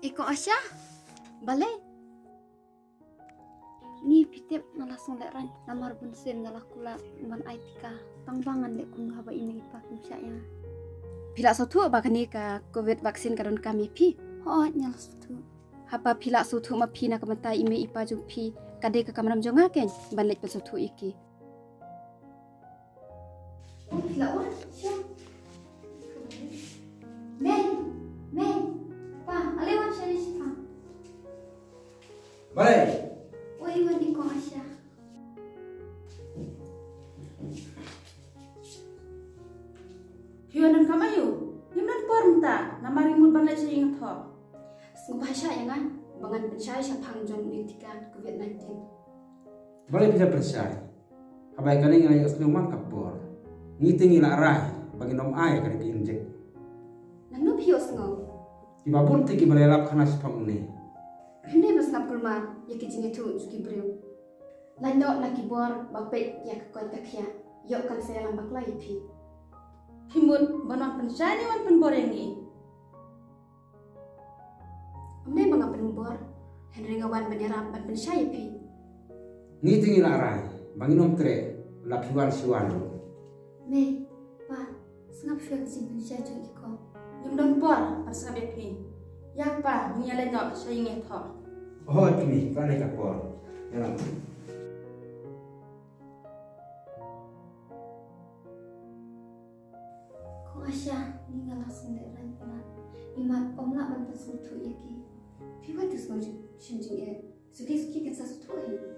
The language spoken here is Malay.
Iko Asya, balik. Ni pitip nalasong leran namar bunsin nalakula man aitika tangbangan lek kung haba ini pa kumsaya. Pila sotu bakani ka COVID vaksin karon kami pi. Ho nyal sotu. Hapa pila sotu ma pi na kamata ime ipa jung pi kade ka kamram jonga ken banlek pa sotu iki. Pila wan sya. Men. Pa, alewan sya ni sipa. Balik. Iwan Iko Asya. Hiwanan kamayu, himnan pornta, namarimut banlek sa ingat ho. Bahasa yang kan, bangan percaya siya pangjong nitikan COVID-19. Balik bisa percaya. Habai kani ngai asnuman kapor. Ngiting ila rai bagi nom ai kani injek. Nang hios ngau. Ibabun tiki balelap kana sipam ni. Hindi mas napulma yakijing itu juki brio. Lando nakibor bakpet yak koy takya. Yok kan saya lambak lai pi. Himut banwan pensyani wan penborengi. Amne mga penbor. Henry ngawan banyarap ban pensyai pi. Ngiting ila rai bagi nom tre lapiwan siwan. Me, pa, sengap syuk sing pensyai jung iko. Himnan por pas ngabe pi. Yak pa nyalai no sa ingat ho. Oh tumi kani kapor. Yalam. Ko Asya ni ngalasong leran pala. Imat omla ban pasutu iki. Piwa tus ngau shinjing e. Suki kan sa sutu hi.